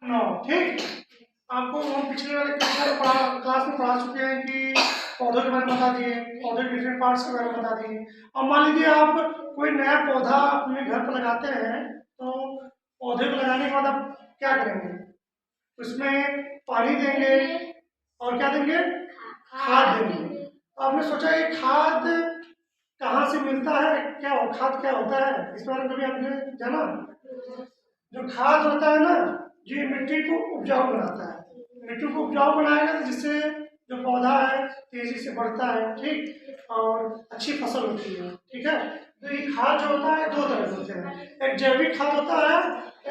9। ठीक, आपको हम पिछले वाले क्लास में पढ़ा चुके हैं कि पौधों के बारे में बता दिए, पौधे के डिफरेंट पार्ट्स के बारे में बता दिए। अब मान लीजिए आप कोई नया पौधा अपने घर पर लगाते हैं, तो पौधे को लगाने के बाद आप क्या करेंगे? उसमें पानी देंगे और क्या देंगे? खाद देंगे। आपने सोचा ये खाद कहाँ से मिलता है, खाद क्या होता है, इस बारे में कभी आपने जाना? जो खाद होता है ना, ये मिट्टी को उपजाऊ बनाता है। मिट्टी को उपजाऊ बनाएगा तो जिससे जो पौधा है तेजी से बढ़ता है, ठीक, और अच्छी फसल होती है। ठीक है, तो ये खाद जो होता है दो तरह के होते हैं, एक जैविक खाद होता है,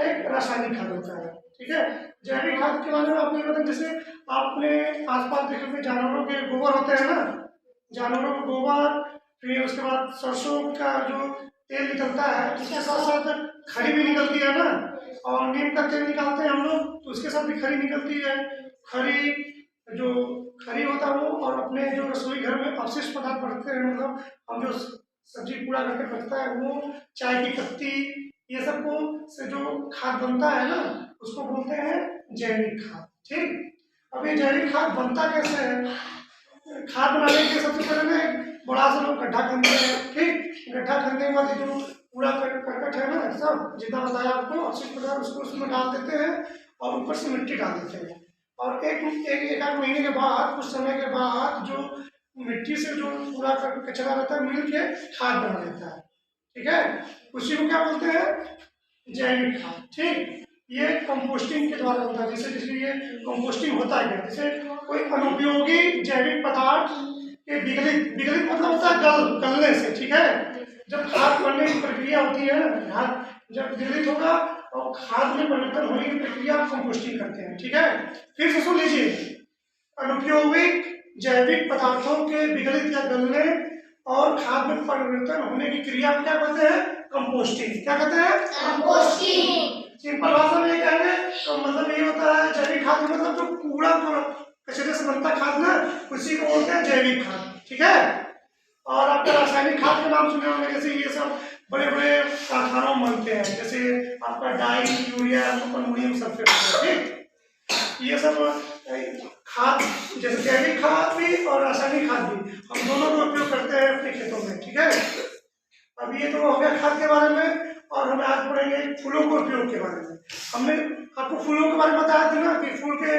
एक रासायनिक खाद होता है। ठीक है, जैविक खाद के बारे में आपको ये बताएं, जैसे आपने आसपास देखे हुए जानवरों के गोबर होते हैं ना, जानवरों का गोबर, फिर उसके बाद सरसों का जो तेल निकलता है, उसके साथ साथ खरी भी निकलती है ना, और नीम का तेल निकालते हैं हम लोग, तो उसके साथ भी खरी निकलती है। खरी जो खरी होता है वो, और अपने जो रसोई घर में अवशिष्ट पदार्थ बढ़ते हैं, मतलब हम जो सब्जी कूड़ा करके बचता है वो, चाय की पत्ती, ये सब को से जो खाद बनता है ना, उसको बोलते हैं जैविक खाद। ठीक, अब ये जैविक खाद बनता कैसे है? खाद बनाने के लिए सबसे पहले ना बड़ा सा लोग गड्ढा खनते हैं। ठीक, गड्ढा खनने के बाद जो कूड़ा करकट है ना, सब जितना बताया आपको अवशिष्ट पदार्थ, उसको उसमें डाल देते हैं और ऊपर से मिट्टी डाल देते हैं। और एक आध महीने के बाद, कुछ समय के बाद, जो मिट्टी से जो पूरा कचरा रहता है मिल के खाद बना देता है। ठीक है, उसी को क्या बोलते हैं? जैविक खाद। ठीक, ये कंपोस्टिंग के द्वारा होता है। जैसे ये कंपोस्टिंग होता है क्या? जैसे कोई अनुपयोगी जैविक पदार्थ के विघलित मतलब होता है गलने से। ठीक है, जब खाद बनने की प्रक्रिया होती है, खाद जब विघलित होगा और खाद में परिवर्तन होने की प्रक्रिया कंपोस्टिंग करते हैं। ठीक है, फिर से सुन लीजिए, अनुपयोगिक जैविक पदार्थों के विघलित या गलने और खाद में परिवर्तन होने की क्रिया को क्या कहते हैं? कंपोस्टिंग। क्या कहते हैं? कंपोस्टिंग। सिंपल भाषा में ये कहेंगे तो मतलब ये होता है जैविक खाद, मतलब जो कूड़ा कचरे से बनता खाद ना, उसी को बोलते हैं जैविक खाद। ठीक है, और आपका रासायनिक खाद के नाम सुने होंगे, जैसे ये सब बड़े बड़े कारखानों में बनते हैं, जैसे आपका डाई, यूरिया, अमोनियम सल्फेट। ठीक, ये सब खाद, जैसे जैविक खाद भी और रासायनिक खाद भी, हम दोनों का उपयोग करते हैं अपने खेतों में। ठीक है, अब ये तो हो गया खाद के बारे में, और हम आज पढ़ेंगे फूलों के उपयोग के बारे में। हमने आपको फूलों के बारे में बताया था ना कि फूल के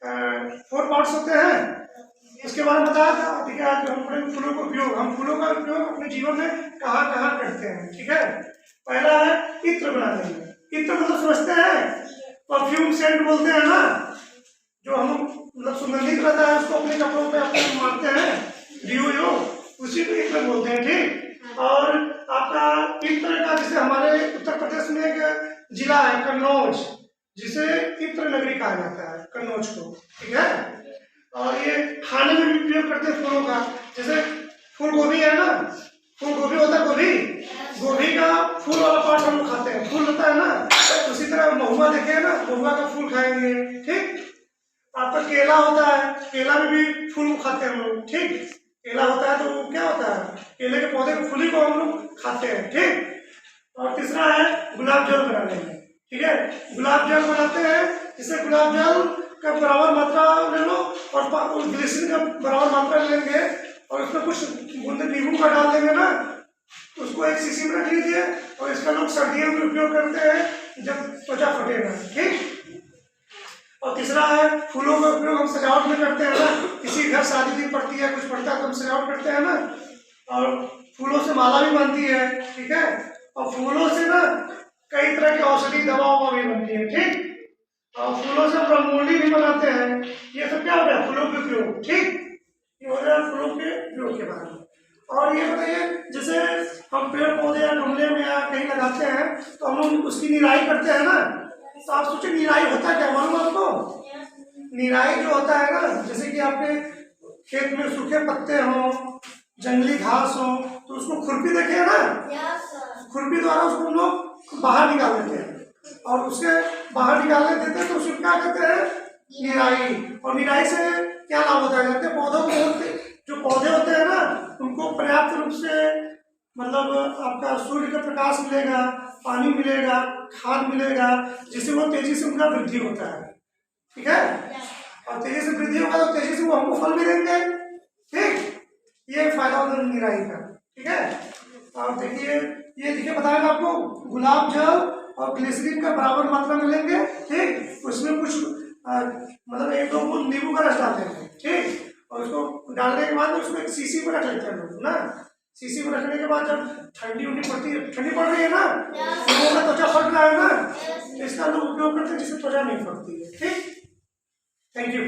4 पार्ट्स होते हैं, इसके बारे में बताया था। ठीक है, आज हम पढ़ेंगे फूलों का उपयोग। हम फूलों का उपयोग अपने जीवन में कहाँ कहाँ करते हैं। ठीक है, पहला है इत्र बनाने में। इत्र मतलब समझते हैं, परफ्यूम सेंट बोलते हैं ना, जो हम मतलब सुगंधित रहता है, उसको अपने कपड़ों पे अपने मारते हैं, डियो, उसी को इत्र बोलते हैं। ठीक, और आपका इत्र का, जैसे हमारे उत्तर प्रदेश में एक जिला है कन्नौज, जिसे इत्र नगरी कहा जाता है, कन्नौज को। ठीक है, और ये खाने में भी उपयोग करते हैं फूलों का। जैसे फूल गोभी है ना, फूल गोभी होता है, गोभी का फूल वाला पार्ट हम लोग खाते हैं, फूल होता है ना, उसी तरह महुआ देखे है ना, महुआ का फूल खाएंगे। ठीक, आपका केला होता है, केला में भी फूल खाते हैं हम लोग। ठीक, केला होता है तो वो क्या होता है, केले के पौधे की फूली को हम लोग खाते हैं। ठीक, और तीसरा है गुलाब जल बनाने में। ठीक है, गुलाब जल बनाते हैं, जिससे गुलाब जल का बराबर मात्रा ले लो और ग्लिसरीन का बराबर मात्रा लेंगे और उसमें कुछ बूंदे नींबू का डाल देंगे ना, उसको एक शीशी में रख लीजिए, और इसका लोग सर्दियों में उपयोग करते हैं जब त्वचा फटेगा। ठीक, और तीसरा है फूलों का उपयोग हम सजावट में करते हैं ना, किसी घर शादी भी पड़ती है, कुछ पड़ता है तो हम सजावट करते हैं ना, और फूलों से माला भी बनती है। ठीक है, और फूलों से ना कई तरह की औषधि दवा भी बनती है। ठीक, और फूलों से ब्रह्मोली भी बनाते हैं। ये सब क्या हो गया? फूलों के उपयोग। ठीक, ये हो गया फूलों के उपयोग के बारे में। और ये बताइए, जैसे हम पेड़ पौधे या गमले में या कहीं लगाते हैं तो हम लोग उसकी निराई करते हैं ना, तो आप सोचिए निराई होता क्या, मालूम आपको? निराई जो होता है ना, जैसे कि आपके खेत में सूखे पत्ते हों, जंगली घास हो, तो उसको खुरपी देखे ना, खुरपी द्वारा उसको हम लोग बाहर निकाल देते हैं, और उसके बाहर निकालने देते हैं तो उसको क्या कहते हैं? निराई। और निराई से क्या लाभ होता है? कहते पौधों को, जो पौधे होते हैं ना, उनको पर्याप्त रूप से मतलब आपका सूर्य का प्रकाश मिलेगा, पानी मिलेगा, खाद मिलेगा, जिससे वो तेजी से उनका वृद्धि होता है। ठीक है, और तेजी से वृद्धि होगा तो तेजी से वो हमको फल भी देंगे। ठीक, ये फायदा होता है निराई का। ठीक है, और देखिए ये देखिए बताया आपको, गुलाब जल और ग्लिसरीन का बराबर मात्रा में लेंगे। ठीक, उसमें कुछ मतलब 1-2 बूंद नींबू का रस डालते हैं। ठीक, और उसको डालने के बाद उसको एक शीशी में रख लेते हैं लोग ना। शीशी में रखने के बाद जब ठंडी ठंडी पड़ रही है ना, लोगों का त्वचा फट रहा है ना, इसका लोग उपयोग करते हैं जिससे त्वचा नहीं फटती है। ठीक, थैंक यू।